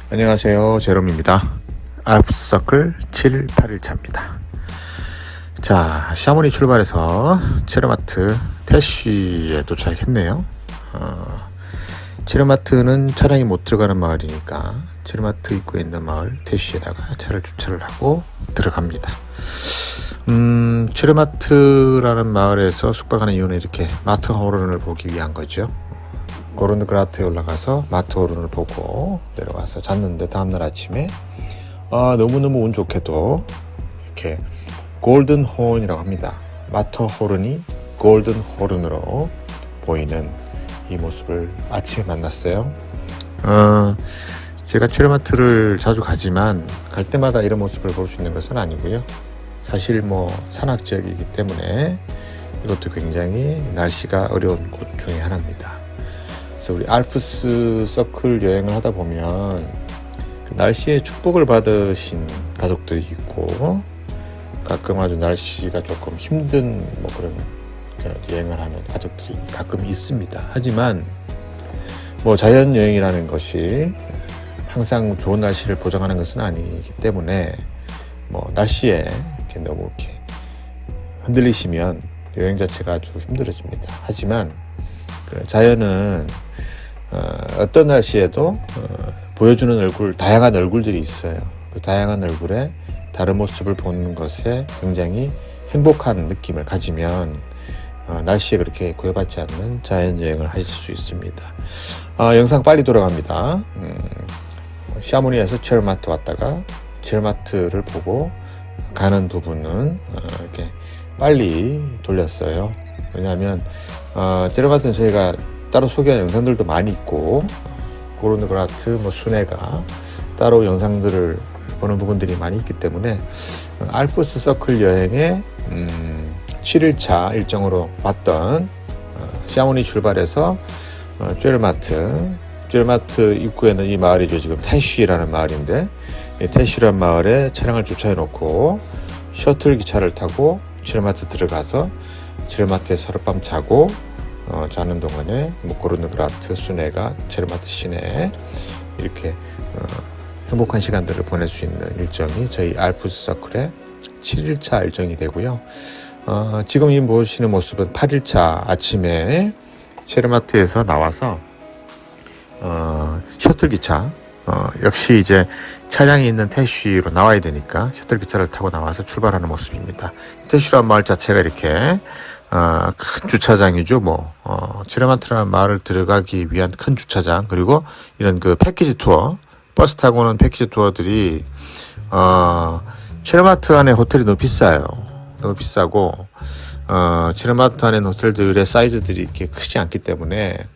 안녕하세요, 제롬입니다. 알프스서클 781차입니다. 자, 샤모니 출발해서 체르마트 태쉬에 도착했네요. 체르마트는 차량이 못 들어가는 마을이니까 체르마트 입구에 있는 마을 태쉬에다가 차를 주차를 하고 들어갑니다. 체르마트라는 마을에서 숙박하는 이유는 이렇게 마트호른을 보기 위한 거죠. 고른드그라트에 올라가서 마트호른을 보고 내려와서 잤는데 다음날 아침에 너무너무 운 좋게도 이렇게 골든호른이라고 합니다. 마트호른이 골든호른으로 보이는 이 모습을 아침에 만났어요. 제가 체르마트를 자주 가지만 갈 때마다 이런 모습을 볼 수 있는 것은 아니고요. 사실 산악 지역이기 때문에 이것도 굉장히 날씨가 어려운 곳 중에 하나입니다. 그래서 우리 알프스 서클 여행을 하다 보면 그 날씨에 축복을 받으신 가족들이 있고 가끔 아주 날씨가 조금 힘든 그런 여행을 하는 가족들이 가끔 있습니다. 하지만 자연 여행이라는 것이 항상 좋은 날씨를 보장하는 것은 아니기 때문에 날씨에 너무 이렇게 흔들리시면 여행 자체가 아주 힘들어집니다. 하지만 자연은 어떤 날씨에도 보여주는 다양한 얼굴들이 있어요. 그 다양한 얼굴에 다른 모습을 보는 것에 굉장히 행복한 느낌을 가지면 날씨에 그렇게 구애받지 않는 자연여행을 하실 수 있습니다. 영상 빨리 돌아갑니다. 샤모니에서 체르마트 왔다가 체르마트를 보고 가는 부분은 이렇게 빨리 돌렸어요. 왜냐하면 체르마트는 저희가 따로 소개한 영상들도 많이 있고 고른드그라트, 순회가 따로 영상들을 보는 부분들이 많이 있기 때문에 알프스 서클 여행의 7일차 일정으로 봤던 샤모니 출발해서 체르마트 입구에는 이 마을이죠. 지금 태쉬라는 마을인데 이 태쉬라는 마을에 차량을 주차해 놓고 셔틀 기차를 타고 체르마트 들어가서 체르마트에서 하룻밤 자고 자는 동안에 고른드그라트 순회가 체르마트 시내에 이렇게 행복한 시간들을 보낼 수 있는 일정이 저희 알프스 서클의 7일차 일정이 되고요. 지금 이 보시는 모습은 8일차 아침에 체르마트에서 나와서 셔틀 기차 역시 이제 차량이 있는 태쉬로 나와야 되니까 셔틀 기차를 타고 나와서 출발하는 모습입니다. 태쉬라는 마을 자체가 이렇게 큰 주차장이죠. 체르마트라는 마을을 들어가기 위한 큰 주차장, 그리고 이런 패키지 투어, 버스 타고는 패키지 투어들이 체르마트 안에 호텔이 너무 비싸요. 너무 비싸고 체르마트 안에 호텔들의 사이즈들이 이렇게 크지 않기 때문에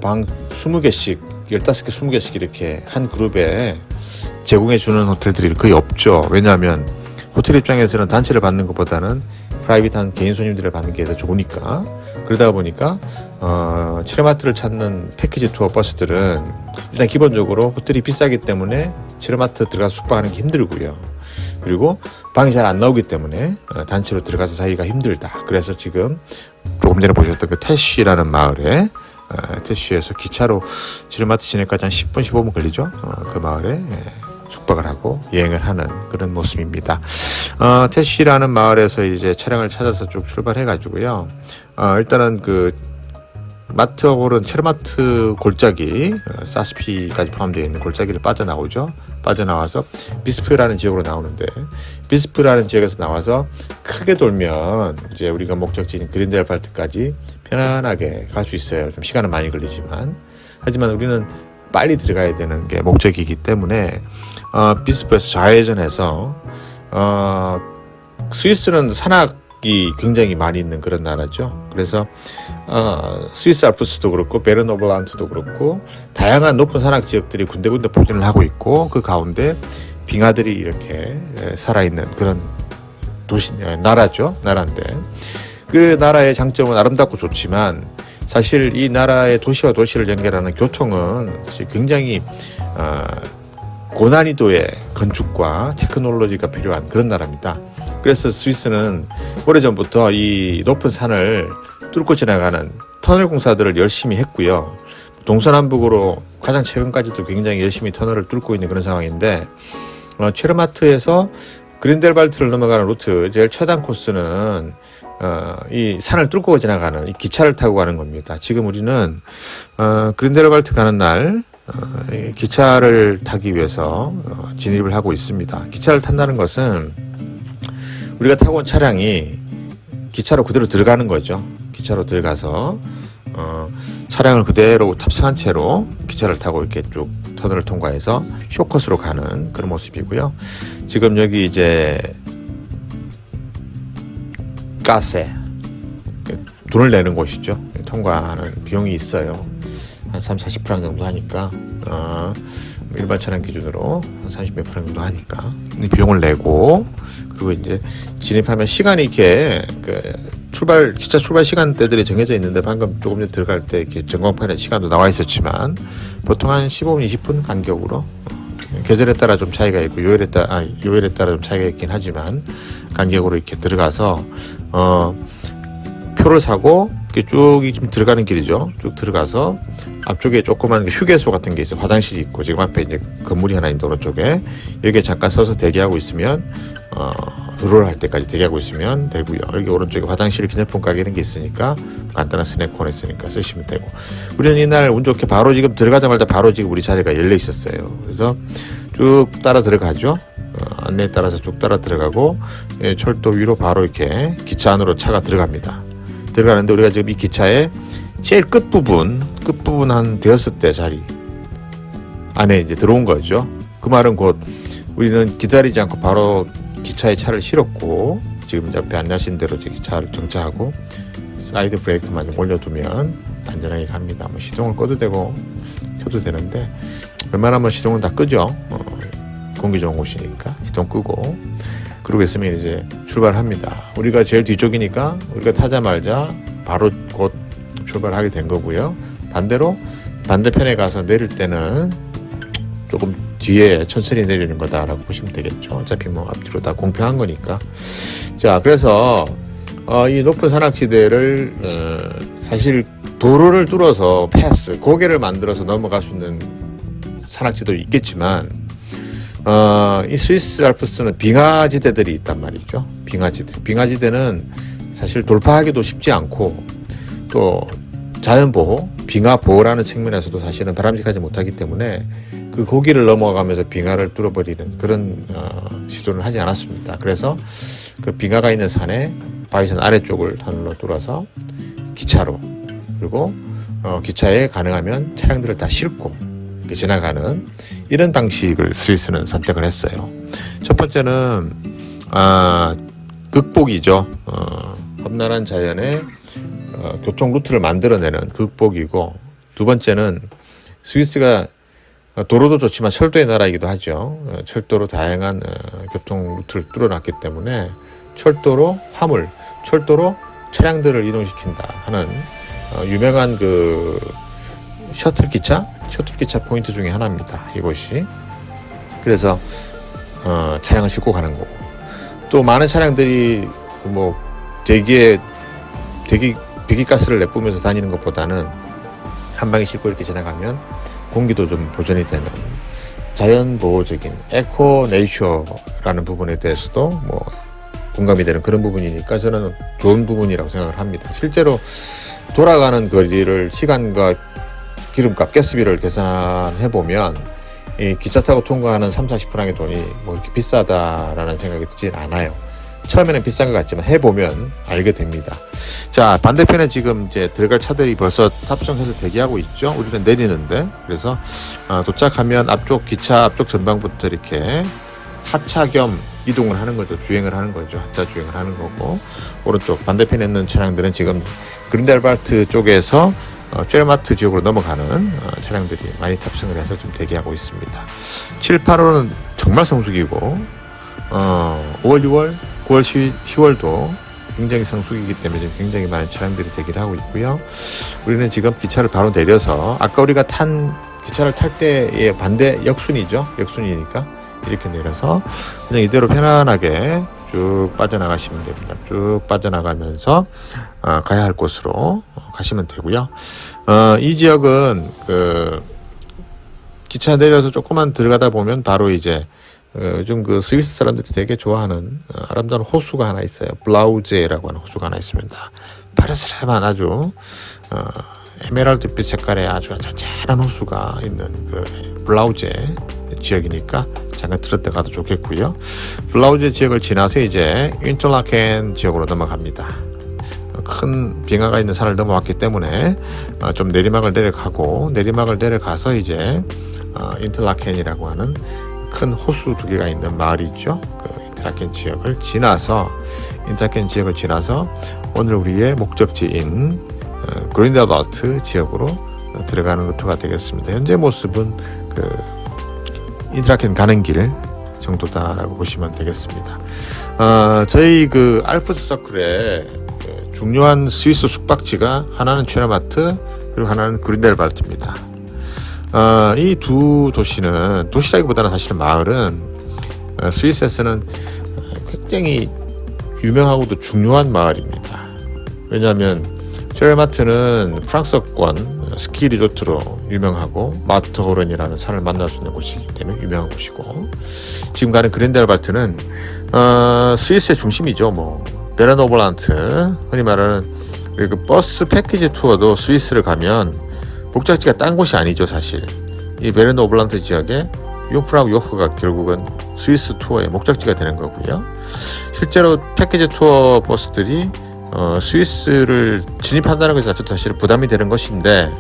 방 20개씩, 15개, 20개씩 이렇게 한 그룹에 제공해 주는 호텔들이 거의 없죠. 왜냐하면 호텔 입장에서는 단체를 받는 것보다는 프라이빗한 개인 손님들을 받는 게 더 좋으니까. 그러다 보니까 체르마트를 찾는 패키지 투어 버스들은 일단 기본적으로 호텔이 비싸기 때문에 체르마트 들어가서 숙박하는 게 힘들고요. 그리고 방이 잘 안 나오기 때문에 단체로 들어가서 자기가 힘들다. 그래서 지금 조금 전에 보셨던 그 태쉬라는 마을에 태쉬에서 기차로 체르마트 시내까지 한 10분, 15분 걸리죠. 그 마을에 숙박을 하고 여행을 하는 그런 모습입니다. 태쉬라는 마을에서 이제 차량을 찾아서 쭉 출발해가지고요. 일단은 마트호른 체르마트 골짜기, 사스피까지 포함되어 있는 골짜기를 빠져나오죠. 빠져나와서 비스프라는 지역으로 나오는데, 비스프라는 지역에서 나와서 크게 돌면 이제 우리가 목적지인 그린델팔트까지 편안하게 갈 수 있어요. 좀 시간은 많이 걸리지만. 하지만 우리는 빨리 들어가야 되는 게 목적이기 때문에 비스프에서 좌회전해서 스위스는 산악이 굉장히 많이 있는 그런 나라죠. 그래서 스위스 알프스도 그렇고 베르노블란트도 그렇고 다양한 높은 산악 지역들이 군데군데 포진을 하고 있고, 그 가운데 빙하들이 이렇게 살아있는 그런 나라인데 그 나라의 장점은 아름답고 좋지만 사실 이 나라의 도시와 도시를 연결하는 교통은 사실 굉장히 고난이도의 건축과 테크놀로지가 필요한 그런 나라입니다. 그래서 스위스는 오래전부터 이 높은 산을 뚫고 지나가는 터널 공사들을 열심히 했고요. 동서남북으로 가장 최근까지도 굉장히 열심히 터널을 뚫고 있는 그런 상황인데, 체르마트에서 그린델발트를 넘어가는 루트 제일 최단 코스는 이 산을 뚫고 지나가는 이 기차를 타고 가는 겁니다. 지금 우리는 그린델발트 가는 날 이 기차를 타기 위해서 진입을 하고 있습니다. 기차를 탄다는 것은 우리가 타고 온 차량이 기차로 그대로 들어가는 거죠. 기차로 들어가서 차량을 그대로 탑승한 채로 기차를 타고 이렇게 쭉 터널을 통과해서 쇼컷으로 가는 그런 모습이고요. 지금 여기 이제 가세, 돈을 내는 곳이죠. 통과하는 비용이 있어요. 한 30-40% 정도 하니까 일반 차량 기준으로 한 30몇 프랑 정도 하니까 비용을 내고, 그리고 이제 진입하면 시간이 이렇게 기차 출발 시간대들이 정해져 있는데, 방금 조금 전에 들어갈 때 이렇게 전광판에 시간도 나와 있었지만 보통 한 15분, 20분 간격으로, 계절에 따라 좀 차이가 있고 요일에 따라 좀 차이가 있긴 하지만 간격으로 이렇게 들어가서 표를 사고 쭉 좀 들어가는 길이죠. 쭉 들어가서 앞쪽에 조그만 휴게소 같은 게 있어요. 화장실이 있고, 지금 앞에 이제 건물이 하나 있는데 오른쪽에 여기에 잠깐 서서 대기하고 있으면 도로를 할 때까지 대기하고 있으면 되고요. 여기 오른쪽에 화장실, 기념품 가게 이런 게 있으니까 간단한 스낵코너 있으니까 쓰시면 되고, 우리는 이날 운 좋게 바로 지금 들어가자마자 바로 지금 우리 자리가 열려 있었어요. 그래서 쭉 따라 들어가죠. 안내에 따라서 쭉 따라 들어가고, 철도 위로 바로 이렇게 기차 안으로 차가 들어갑니다. 들어가는데 우리가 지금 이 기차의 제일 끝부분 한 대여섯 대 자리 안에 이제 들어온 거죠. 그 말은 곧 우리는 기다리지 않고 바로 기차에 차를 실었고, 지금 옆에 안내하신 대로 이제 기차를 정차하고 사이드 브레이크만 좀 올려두면 안전하게 갑니다. 뭐 시동을 꺼도 되고 켜도 되는데 웬만하면 시동은 다 끄죠. 공기 좋은 곳이니까 시동 끄고, 그러고 있으면 이제 출발합니다. 우리가 제일 뒤쪽이니까 우리가 타자마자 바로 곧 출발하게 된 거고요. 반대로 반대편에 가서 내릴 때는 조금 뒤에 천천히 내리는 거다라고 보시면 되겠죠. 어차피 뭐 앞뒤로 다 공평한 거니까. 자, 그래서 이 높은 산악지대를 사실 도로를 뚫어서 패스, 고개를 만들어서 넘어갈 수 있는 산악지도 있겠지만, 이 스위스 알프스는 빙하지대들이 있단 말이죠. 빙하지대는 사실 돌파하기도 쉽지 않고, 또 자연보호, 빙하보호라는 측면에서도 사실은 바람직하지 못하기 때문에 그 고기를 넘어가면서 빙하를 뚫어버리는 그런 시도를 하지 않았습니다. 그래서 그 빙하가 있는 산에 바위산 아래쪽을 터널로 뚫어서 기차로, 그리고 기차에 가능하면 차량들을 다 싣고 이렇게 지나가는 이런 방식을 스위스는 선택을 했어요. 첫 번째는 극복이죠. 험난한 자연의 교통 루트를 만들어내는 극복이고, 두 번째는 스위스가 도로도 좋지만 철도의 나라이기도 하죠. 철도로 다양한 교통 루트를 뚫어놨기 때문에 철도로 화물, 철도로 차량들을 이동시킨다 하는 유명한 그 셔틀 기차 포인트 중에 하나입니다. 이곳이. 그래서 차량을 싣고 가는 거고, 또 많은 차량들이 뭐 배기가스를 내뿜으면서 다니는 것보다는 한 방에 싣고 이렇게 지나가면 공기도 좀 보존이 되는 자연보호적인 에코네이처라는 부분에 대해서도 뭐 공감이 되는 그런 부분이니까 저는 좋은 부분이라고 생각을 합니다. 실제로 돌아가는 거리를 시간과 기름값, 가스비를 계산해보면 이 기차 타고 통과하는 30-40%의 돈이 뭐 이렇게 비싸다라는 생각이 들진 않아요. 처음에는 비싼 것 같지만 해보면 알게 됩니다. 자, 반대편에 지금 이제 들어갈 차들이 벌써 탑승해서 대기하고 있죠. 우리는 내리는데, 그래서 도착하면 앞쪽 기차 앞쪽 전방부터 이렇게 하차 겸 이동을 하는 거죠. 주행을 하는 거죠. 하차 주행을 하는 거고, 오른쪽 반대편에 있는 차량들은 지금 그린델발트 쪽에서 쨀마트 지역으로 넘어가는 차량들이 많이 탑승을 해서 좀 대기하고 있습니다. 7, 8월은 정말 성수기고, 5월, 6월, 9월, 10월도 굉장히 성수기이기 때문에 지금 굉장히 많은 차량들이 대기를 하고 있고요. 우리는 지금 기차를 바로 내려서, 아까 우리가 탄 기차를 탈 때의 반대 역순이죠. 역순이니까 이렇게 내려서 그냥 이대로 편안하게 쭉 빠져나가시면 됩니다. 쭉 빠져나가면서 가야 할 곳으로 가시면 되고요. 이 지역은 그 기차 내려서 조금만 들어가다 보면 바로 이제 요즘 그 스위스 사람들이 되게 좋아하는 아름다운 호수가 하나 있어요. 블라우제라고 하는 호수가 하나 있습니다. 파르스름한 아주 에메랄드빛 색깔의 아주 잔잔한 호수가 있는 그 블라우제 지역이니까 잠깐 들었다 가도 좋겠고요. 블라우제 지역을 지나서 이제 인터라켄 지역으로 넘어갑니다. 큰 빙하가 있는 산을 넘어왔기 때문에 좀 내리막을 내려가서 이제 인터라켄이라고 하는 큰 호수 두 개가 있는 마을이 있죠. 그 인터라켄 지역을 지나서 오늘 우리의 목적지인 그린델발트 지역으로 들어가는 루트가 되겠습니다. 현재 모습은 그 인터라켄 가는 길 정도다라고 보시면 되겠습니다. 저희 그 알프스 서클의 중요한 스위스 숙박지가 하나는 체르마트 그리고 하나는 그린델발트입니다. 이 두 도시는 도시라기보다는 사실은 마을은 스위스에서는 굉장히 유명하고도 중요한 마을입니다. 왜냐하면 체르마트는 프랑스어권 스키 리조트로 유명하고 마트호른이라는 산을 만날 수 있는 곳이기 때문에 유명한 곳이고, 지금 가는 그린델발트는 스위스의 중심이죠. 뭐 베르노블란트, 흔히 말하는 그 버스 패키지 투어도 스위스를 가면 목적지가 딴 곳이 아니죠. 사실 이 베르노블란트 지역에 융프라우 요흐가 결국은 스위스 투어의 목적지가 되는 거고요. 실제로 패키지 투어 버스들이 스위스를 진입한다는 것이 자체도 사실 부담이 되는 것인데,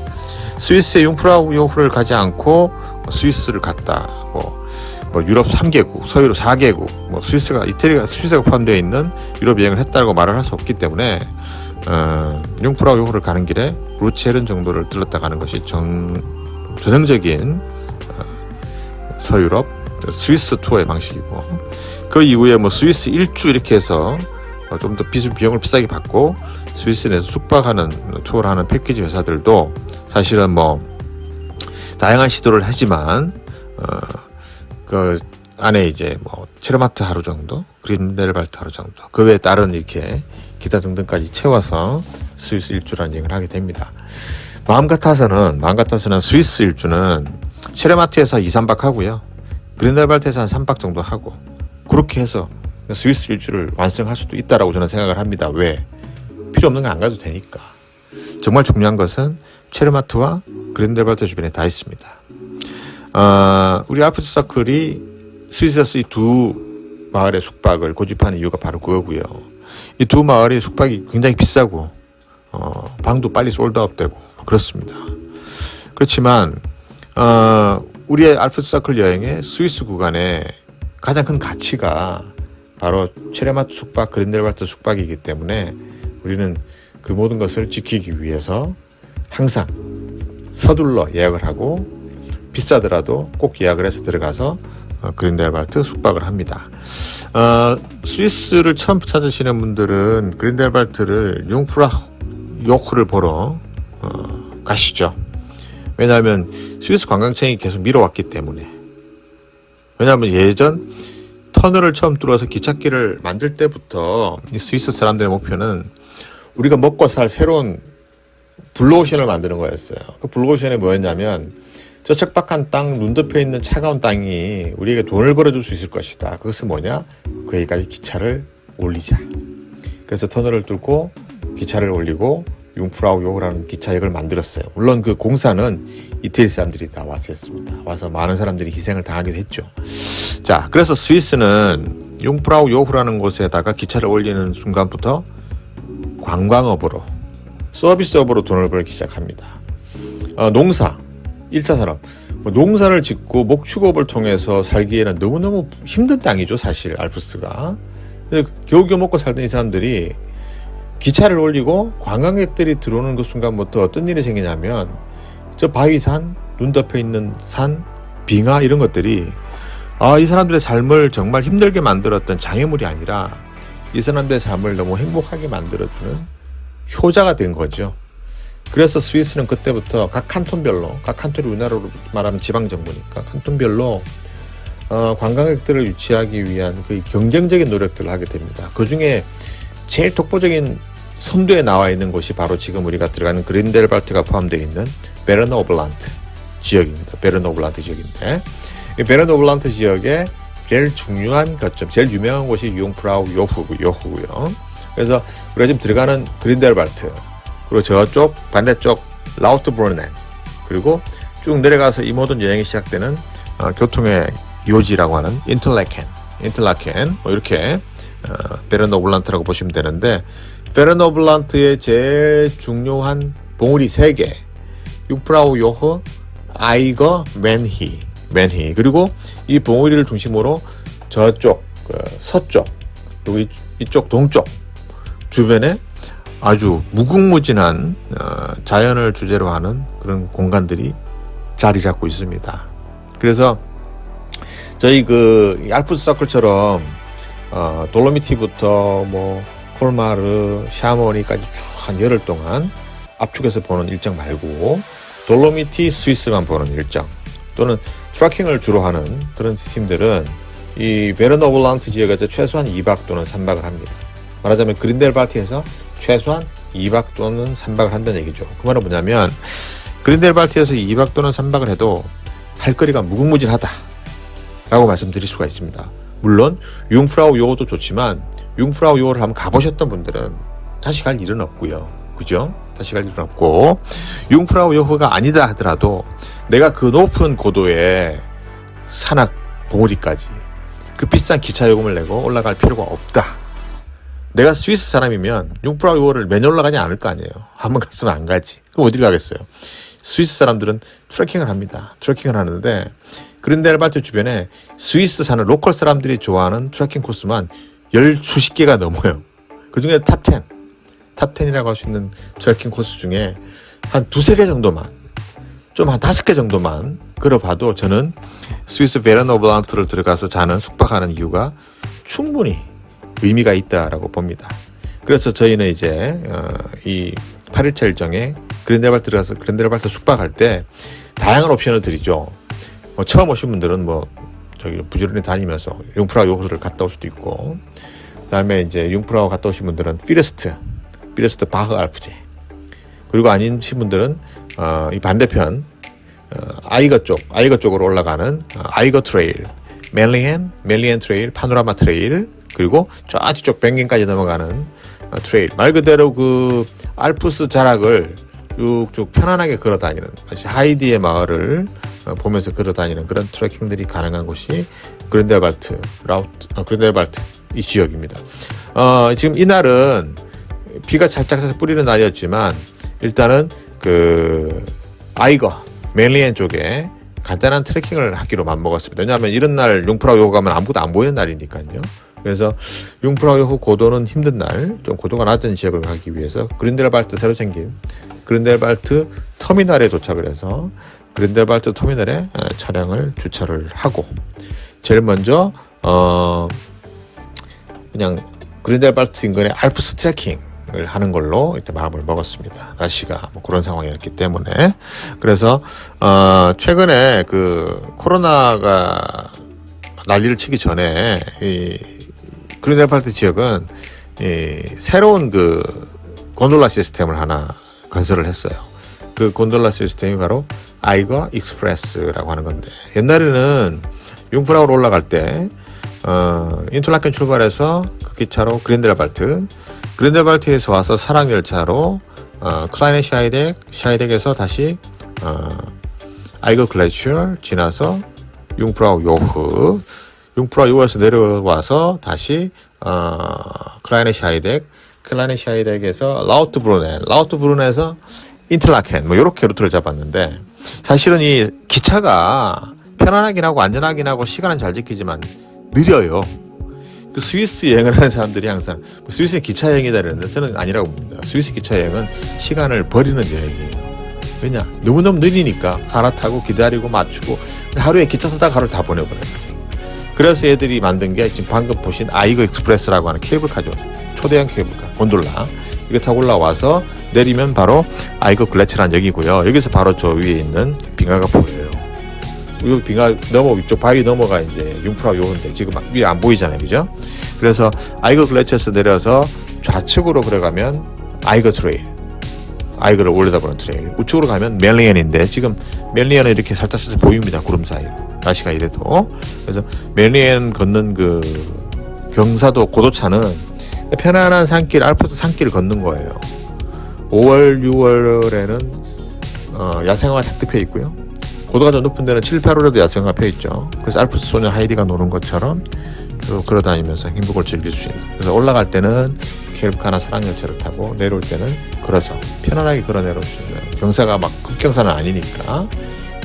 스위스의 융프라우 요흐를 가지 않고 스위스를 갔다, 뭐 유럽 3개국, 서유럽 4개국, 이태리가 스위스가 포함되어 있는 유럽 여행을 했다고 말을 할 수 없기 때문에 융프라우 요흐를 가는 길에 루체른 정도를 들렀다 가는 것이 전형적인 서유럽 스위스 투어의 방식이고, 그 이후에 뭐 스위스 일주 이렇게 해서 좀 더 비용을 비싸게 받고 스위스 내에서 숙박하는 투어를 하는 패키지 회사들도 사실은 뭐 다양한 시도를 하지만 그 안에 이제 뭐 체르마트 하루 정도, 그린델발트 하루 정도, 그 외에 다른 이렇게 기타 등등까지 채워서 스위스 일주라는 여행을 하게 됩니다. 마음 같아서는 스위스 일주는 체르마트에서 2, 3박 하고요. 그린델발트에서 한 3박 정도 하고, 그렇게 해서 스위스 일주를 완성할 수도 있다라고 저는 생각을 합니다. 왜? 필요 없는 건 안 가도 되니까. 정말 중요한 것은 체르마트와 그린델발트 주변에 다 있습니다. 우리 알프스 서클이 스위스에서 이 두 마을의 숙박을 고집하는 이유가 바로 그거고요. 이 두 마을의 숙박이 굉장히 비싸고 방도 빨리 솔드아웃되고 그렇습니다. 그렇지만 우리의 알프스 서클 여행의 스위스 구간의 가장 큰 가치가 바로 체르마트 숙박, 그린델발트 숙박이기 때문에 우리는 그 모든 것을 지키기 위해서 항상 서둘러 예약을 하고, 비싸더라도 꼭 예약을 해서 들어가서 그린델발트 숙박을 합니다. 스위스를 처음 찾으시는 분들은 그린델발트를 융프라우 요흐를 보러 가시죠. 왜냐하면 스위스 관광청이 계속 밀어왔기 때문에. 왜냐하면 예전 터널을 처음 뚫어서 기찻길을 만들 때부터 이 스위스 사람들의 목표는 우리가 먹고 살 새로운 블루오션을 만드는 거였어요. 그 블루오션이 뭐였냐면, 저 척박한 땅, 눈 덮여 있는 차가운 땅이 우리에게 돈을 벌어줄 수 있을 것이다. 그것은 뭐냐? 거기까지 기차를 올리자. 그래서 터널을 뚫고 기차를 올리고 융프라우 요흐라는 기차역을 만들었어요. 물론 그 공사는 이태리 사람들이 다 와서 했습니다. 와서 많은 사람들이 희생을 당하기도 했죠. 자, 그래서 스위스는 융프라우 요흐라는 곳에다가 기차를 올리는 순간부터 관광업으로, 서비스업으로 돈을 벌기 시작합니다. 농사, 1차 산업, 농사를 짓고 목축업을 통해서 살기에는 너무너무 힘든 땅이죠, 사실 알프스가. 겨우겨우 먹고 살던 이 사람들이 기차를 올리고 관광객들이 들어오는 그 순간부터 어떤 일이 생기냐면, 저 바위산, 눈 덮여 있는 산, 빙하 이런 것들이 이 사람들의 삶을 정말 힘들게 만들었던 장애물이 아니라 이 사람들의 삶을 너무 행복하게 만들어주는 효자가 된 거죠. 그래서 스위스는 그때부터 각 칸톤이 우리나라로 말하면 지방정부니까 칸톤별로 관광객들을 유치하기 위한 그 경쟁적인 노력들을 하게 됩니다. 그 중에 제일 독보적인 선두에 나와 있는 곳이 바로 지금 우리가 들어가는 그린델발트가 포함되어 있는 베르노블란트 지역입니다. 베르노블란트 지역인데, 이 베르노블란트 지역의 제일 중요한 거점, 제일 유명한 곳이 융프라우 요후고요. 그래서 우리가 지금 들어가는 그린델발트, 그리고 저쪽 반대쪽 라우트브루넨, 그리고 쭉 내려가서 이 모든 여행이 시작되는 교통의 요지라고 하는 인틀라켄 뭐 이렇게 베르노블란트라고 보시면 되는데, 베르노블란트의 제일 중요한 봉우리 3개, 융프라우 요흐, 아이거, 맨히, 그리고 이 봉우리를 중심으로 저쪽 서쪽, 그리고 이쪽 동쪽 주변에 아주 무궁무진한 자연을 주제로 하는 그런 공간들이 자리 잡고 있습니다. 그래서 저희 그 알프스 서클처럼 돌로미티부터 뭐 콜마르, 샤모니까지 쭉 한 열흘 동안 압축해서 보는 일정 말고 돌로미티 스위스만 보는 일정, 또는 트래킹을 주로 하는 그런 팀들은 이 베르노블란트 지역에서 최소한 2박 또는 3박을 합니다. 말하자면 그린델발트에서 최소한 2박 또는 3박을 한다는 얘기죠. 그 말은 뭐냐면 그린델발트에서 2박 또는 3박을 해도 할 거리가 무궁무진하다 라고 말씀드릴 수가 있습니다. 물론 융프라우 요호도 좋지만 융프라우 요호를 한번 가보셨던 분들은 다시 갈 일은 없고요. 그죠? 다시 갈 일은 없고, 융프라우 요호가 아니다 하더라도 내가 그 높은 고도의 산악 봉우리까지 그 비싼 기차 요금을 내고 올라갈 필요가 없다. 내가 스위스 사람이면 융프라우 요호를 매년 올라가지 않을 거 아니에요. 한번 갔으면 안 가지. 그럼 어디를 가겠어요? 스위스 사람들은 트레킹을 합니다. 트레킹을 하는데 그린델발트 주변에 스위스 사는 로컬 사람들이 좋아하는 트레킹 코스만 수십 개가 넘어요. 그 중에 탑10이라고 할 수 있는 트레킹 코스 중에 한 2-3개 정도만, 좀 한 5개 정도만 걸어봐도 저는 스위스 베르노블란트를 들어가서 숙박하는 이유가 충분히 의미가 있다라고 봅니다. 그래서 저희는 이제 이 8일차 일정에 그린델발트 들어가서 그린델발트 숙박할 때 다양한 옵션을 드리죠. 처음 오신 분들은 부지런히 다니면서 융프라우 요호를 갔다 올 수도 있고, 그다음에 이제 융프라우 갔다 오신 분들은 피레스트 바흐 알프제, 그리고 아니신 분들은 이 반대편 아이거 쪽으로 올라가는 아이거 트레일, 멜리엔 트레일, 파노라마 트레일, 그리고 저 뒤쪽 뱅겐까지 넘어가는 트레일, 말 그대로 그 알프스 자락을 쭉쭉 편안하게 걸어다니는, 마치 하이디의 마을을 보면서 걸어다니는 그런 트레킹들이 가능한 곳이 그린델발트 이 지역입니다. 지금 이날은 비가 살짝 뿌리는 날이었지만 일단은 그 아이거 멜리엔 쪽에 간단한 트레킹을 하기로 맘먹었습니다. 왜냐하면 이런 날 융프라우 요호 가면 아무것도 안 보이는 날이니까요. 그래서 융프라우 요호 고도는 힘든 날, 좀 고도가 낮은 지역을 가기 위해서 그린델발트 새로 생긴 그린델발트 터미널에 도착을 해서 그린델발트 터미널에 차량을 주차를 하고, 제일 먼저 그냥 그린델발트 인근의 알프스 트레킹을 하는 걸로 이렇게 마음을 먹었습니다. 날씨가 그런 상황이었기 때문에. 그래서 최근에 그 코로나가 난리를 치기 전에 이 그린델발트 지역은 새로운 그 곤돌라 시스템을 하나 건설을 했어요. 그 곤돌라 시스템이 바로 아이거 익스프레스라고 하는 건데, 옛날에는 융프라우로 올라갈 때 인툴라켄 출발해서 그 기차로 그린델발트에서 와서 산악 열차로 클라이네 샤이덱에서 다시 아이거 글래치얼 지나서 융프라우 요흐에서 내려와서 다시 클라이네 샤이덱에서 라우트브룬에서 인틀라켄 뭐 이렇게 루트를 잡았는데, 사실은 이 기차가 편안하긴 하고 안전하긴 하고 시간은 잘 지키지만 느려요. 그 스위스 여행을 하는 사람들이 항상 스위스는 기차 여행이다 그러는데 저는 아니라고 봅니다. 스위스 기차 여행은 시간을 버리는 여행이에요. 왜냐? 너무너무 느리니까 갈아타고 기다리고 맞추고 하루에 기차 타다가 하루 다 보내버려요. 그래서 애들이 만든 게 지금 방금 보신 아이거 익스프레스라고 하는 케이블카죠. 초대형 케이블카, 곤돌라. 이거 타고 올라와서 내리면 바로 아이거 글래치라는 역이고요. 여기서 바로 저 위에 있는 빙하가 보여요. 이 빙하 위쪽 바위 넘어가 이제 융프라우 요런데 지금 위에 안 보이잖아요, 그죠? 그래서 아이거 글래치어스 내려서 좌측으로 그래가면 아이거 트레일, 아이거를 올려다보는 트레일. 우측으로 가면 멜리언인데 지금 멜리언은 이렇게 살짝 보입니다, 구름 사이로. 날씨가 이래도. 그래서 멜리언 걷는 그 경사도 고도차는 편안한 산길, 알프스 산길을 걷는 거예요. 5월, 6월에는 야생화가 잔뜩 펴 있고요. 고도가 좀 높은 데는 7, 8월에도 야생화가 펴 있죠. 그래서 알프스 소녀 하이디가 노는 것처럼 쭉 걸어다니면서 행복을 즐길 수 있는. 그래서 올라갈 때는 켈프카나 사랑열차를 타고 내려올 때는 걸어서 편안하게 걸어 내려올 수 있는. 경사가 막 급경사는 아니니까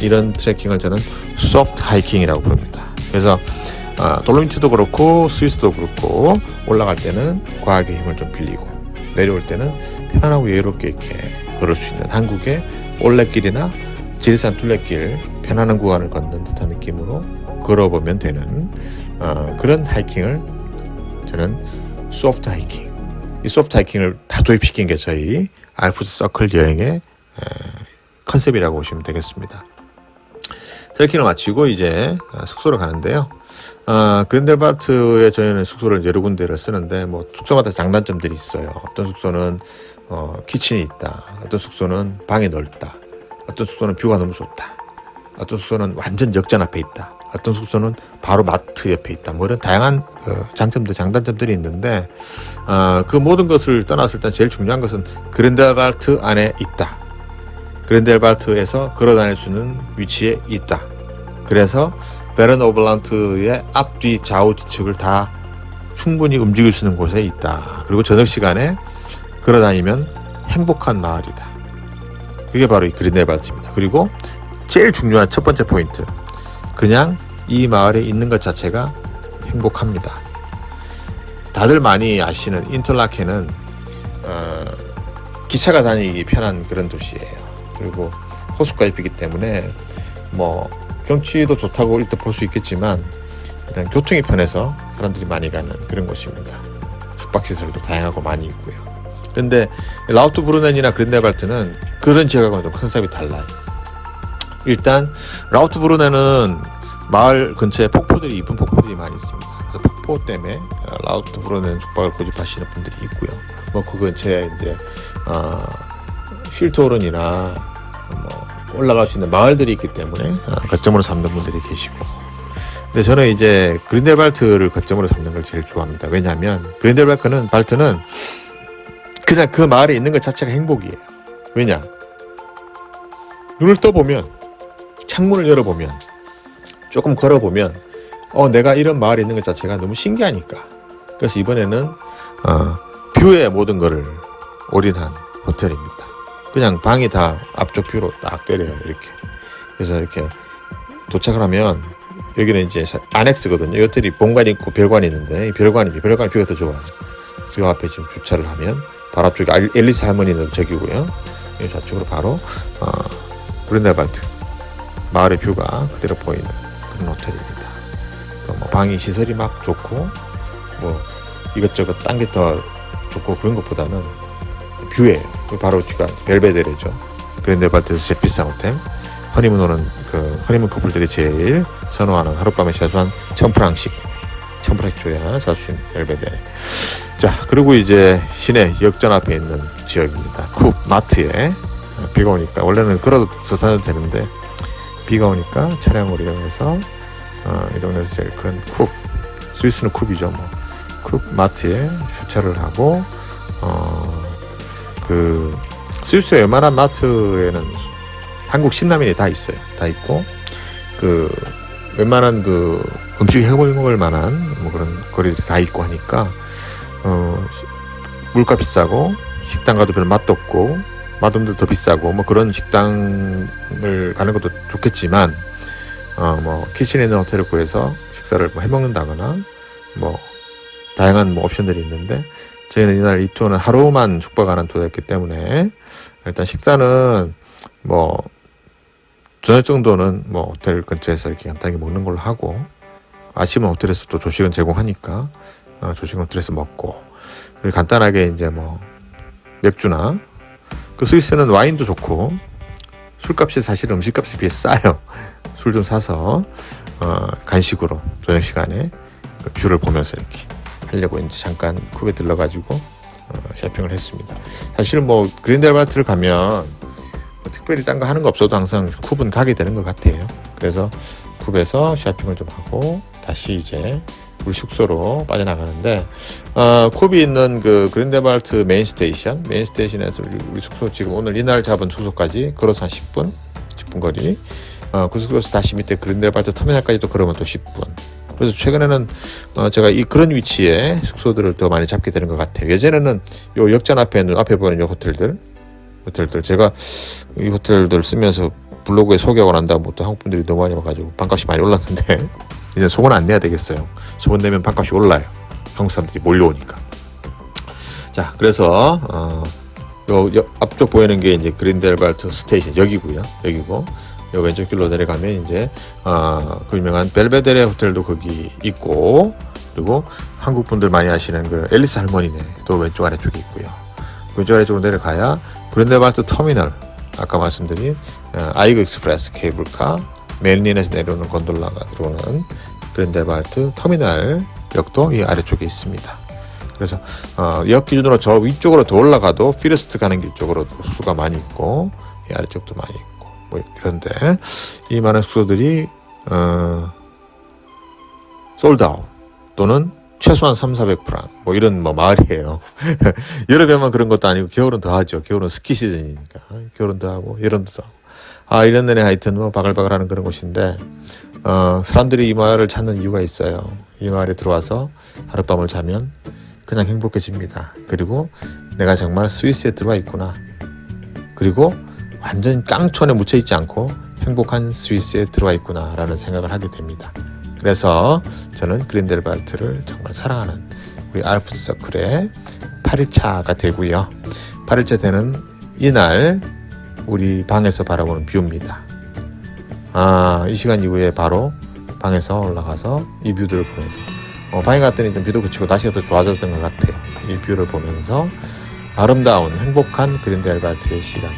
이런 트레킹을 저는 소프트 하이킹이라고 부릅니다. 그래서 돌로미티도 그렇고 스위스도 그렇고 올라갈 때는 과학의 힘을 좀 빌리고 내려올 때는 편안하고 여유롭게 이렇게 걸을 수 있는 한국의 올레길이나 지리산 둘레길 편안한 구간을 걷는 듯한 느낌으로 걸어보면 되는 그런 하이킹을 저는 소프트 하이킹, 이 소프트 하이킹을 다 도입시킨 게 저희 알프스 서클 여행의 컨셉이라고 보시면 되겠습니다. 트레킹을 마치고 이제 숙소로 가는데요. 그린델발트에 저희는 숙소를 여러 군데를 쓰는데 뭐 숙소마다 장단점들이 있어요. 어떤 숙소는 키친이 있다. 어떤 숙소는 방이 넓다. 어떤 숙소는 뷰가 너무 좋다. 어떤 숙소는 완전 역전 앞에 있다. 어떤 숙소는 바로 마트 옆에 있다. 뭐 이런 다양한 장점들, 장단점들이 있는데 그 모든 것을 떠나서 일단 제일 중요한 것은 그린델발트 안에 있다. 그린델발트에서 걸어다닐 수 있는 위치에 있다. 그래서 베른 오블란트의 앞뒤 좌우 뒤측을 다 충분히 움직일 수 있는 곳에 있다. 그리고 저녁 시간에 걸어다니면 행복한 마을이다. 그게 바로 이 그린델발트입니다. 그리고 제일 중요한 첫 번째 포인트, 그냥 이 마을에 있는 것 자체가 행복합니다. 다들 많이 아시는 인터라켄은 기차가 다니기 편한 그런 도시예요. 그리고 호수가 있기 때문에 뭐 경치도 좋다고 일단 볼 수 있겠지만 일단 교통이 편해서 사람들이 많이 가는 그런 곳입니다. 숙박시설도 다양하고 많이 있고요. 그런데 라우트브루넨이나 그린델발트는 그런 지역하고는 좀 컨셉이 달라요. 일단 라우트브루넨은 마을 근처에 폭포들이, 이쁜 폭포들이 많이 있습니다. 그래서 폭포 때문에 라우트브루넨 숙박을 고집하시는 분들이 있고요. 뭐 그 근처에 이제 쉴토른이나 뭐 올라갈 수 있는 마을들이 있기 때문에 거점으로 삼는 분들이 계시고, 근데 저는 이제 그린델발트를 거점으로 삼는 걸 제일 좋아합니다. 왜냐하면 그린델발트는 그냥 그 마을에 있는 것 자체가 행복이에요. 왜냐? 눈을 떠보면, 창문을 열어보면, 조금 걸어보면 내가 이런 마을에 있는 것 자체가 너무 신기하니까. 그래서 이번에는 뷰에 모든 거를 올인한 호텔입니다. 그냥 방이 다 앞쪽 뷰로 딱 때려요, 이렇게. 그래서 이렇게 도착을 하면 여기는 이제 안엑스거든요. 이 호텔이 본관이 있고 별관이 있는데, 이 별관 뷰가 더 좋아요. 뷰 앞에 지금 주차를 하면 바로 앞쪽에 앨리스 할머니는 저기고요. 이 좌측으로 바로 그린델발트 마을의 뷰가 그대로 보이는 그런 호텔입니다. 뭐 방이 시설이 막 좋고 뭐 이것저것 딴 게 더 좋고 그런 것보다는 뷰예요. 바로 뒤가 벨베데레죠. 그린델발트에서 제일 비싼 호텔. 허니문 오는 허니문 커플들이 제일 선호하는 하룻밤에 최소한 1000프랑씩 줘야 잘 수 있는 벨베데레. 자, 그리고 이제 시내 역전 앞에 있는 지역입니다. 쿱 마트에 비가 오니까, 원래는 걸어서 다녀도 되는데 비가 오니까 차량을 이용해서 이 동네에서 제일 큰 쿱, 스위스는 쿱이죠. 뭐 쿱 마트에 주차를 하고 그 스위스의 웬만한 마트에는 한국 신라면이 다 있어요. 다 있고 그 웬만한 그 음식 해먹을 만한 뭐 그런 거리들이 다 있고 하니까 물가 비싸고 식당 가도 별 맛도 없고 맛없는데 더 비싸고 뭐 그런 식당을 가는 것도 좋겠지만 뭐 키친에 있는 호텔을 구해서 식사를 뭐 해먹는다거나 뭐 다양한 뭐 옵션들이 있는데, 저희는 이날 이 투어는 하루만 숙박하는 투어였기 때문에 일단 식사는 뭐 저녁 정도는 뭐 호텔 근처에서 이렇게 간단하게 먹는 걸로 하고, 아침은 호텔에서 또 조식은 제공하니까 조식은 호텔에서 먹고, 그리고 간단하게 이제 뭐 맥주나, 그 스위스는 와인도 좋고 술값이 사실 음식값에 비해 싸요. 술 좀 사서 간식으로 저녁 시간에 그 뷰를 보면서 이렇게 하려고 이제 잠깐 쿱에 들러가지고 쇼핑을 했습니다. 사실 뭐 그린델발트를 가면 뭐 특별히 딴 거 하는 거 없어도 항상 쿱은 가게 되는 것 같아요. 그래서 쿱에서 쇼핑을 좀 하고 다시 이제 우리 숙소로 빠져나가는데 쿱이 있는 그 그린델발트 메인 스테이션에서 우리 숙소 지금 오늘 이날 잡은 숙소까지 걸어서 한 10분 거리. 그 숙소에서 다시 밑에 그린델발트 터미널까지 또 걸으면 또 10분. 그래서 최근에는 제가 그런 위치에 숙소들을 더 많이 잡게 되는 것 같아요. 예전에는 요 역전 앞에 보이는 요 호텔들 제가 이 호텔들 쓰면서 블로그에 소개하고 난 다음부터 한국 분들이 너무 많이 와가지고 방값이 많이 올랐는데 이제 속은 안 내야 되겠어요. 속은 내면 방값이 올라요. 한국 사람들이 몰려오니까. 자, 그래서 요 앞쪽 보이는 게 이제 그린델발트 스테이션 여기고 요 왼쪽 길로 내려가면 이제 그 유명한 벨베데레 호텔도 거기 있고, 그리고 한국 분들 많이 아시는 그 앨리스 할머니네 또 왼쪽 아래쪽에 있고요. 왼쪽 아래쪽으로 내려가야 그린델발트 터미널, 아까 말씀드린 아이고 익스프레스 케이블카 멜린에서 내려오는 곤돌라가 들어오는 그린델발트 터미널 역도 이 아래쪽에 있습니다. 그래서 역 기준으로 저 위쪽으로 더 올라가도 피레스트 가는 길 쪽으로 숙소가 많이 있고 이 아래쪽도 많이 있고 뭐 그런데 이 많은 숙소들이 솔드아웃 또는 최소한 300-400프랑 뭐 이런 뭐 마을이에요. 여름에만 그런 것도 아니고 겨울은 더 하죠. 겨울은 스키 시즌이니까 겨울은 더 하고 여름도 더 하고 이런 데는 하여튼 뭐 바글바글하는 그런 곳인데 사람들이 이 마을을 찾는 이유가 있어요. 이 마을에 들어와서 하룻밤을 자면 그냥 행복해집니다. 그리고 내가 정말 스위스에 들어와 있구나. 그리고 완전 깡촌에 묻혀있지 않고 행복한 스위스에 들어와 있구나 라는 생각을 하게 됩니다. 그래서 저는 그린델발트를 정말 사랑하는 우리 알프스 서클의 8일차가 되고요. 8일차 되는 이날 우리 방에서 바라보는 뷰입니다. 이 시간 이후에 바로 방에서 올라가서 이 뷰들을 보면서 방에 갔더니 좀 비도 그치고 날씨가 더 좋아졌던 것 같아요. 이 뷰를 보면서 아름다운 행복한 그린델발트의 시간을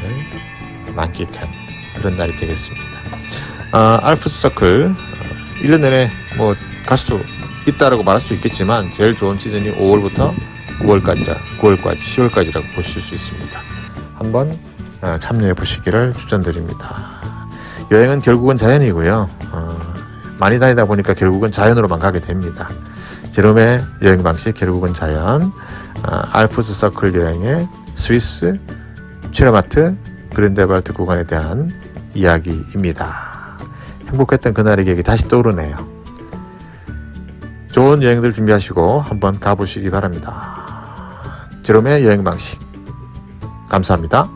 만끽한 그런 날이 되겠습니다. 알프스 서클 1년 내내 뭐 갈 수도 있다라고 말할 수 있겠지만 제일 좋은 시즌이 5월부터 9월까지 10월까지라고 보실 수 있습니다. 한번 참여해 보시기를 추천드립니다. 여행은 결국은 자연이고요. 많이 다니다 보니까 결국은 자연으로만 가게 됩니다. 제롬의 여행 방식 결국은 자연, 알프스 서클 여행의 스위스, 츠레마트, 그린델발트 구간에 대한 이야기입니다. 행복했던 그날의 기억이 다시 떠오르네요. 좋은 여행들 준비하시고 한번 가보시기 바랍니다. 제롬의 여행 방식 감사합니다.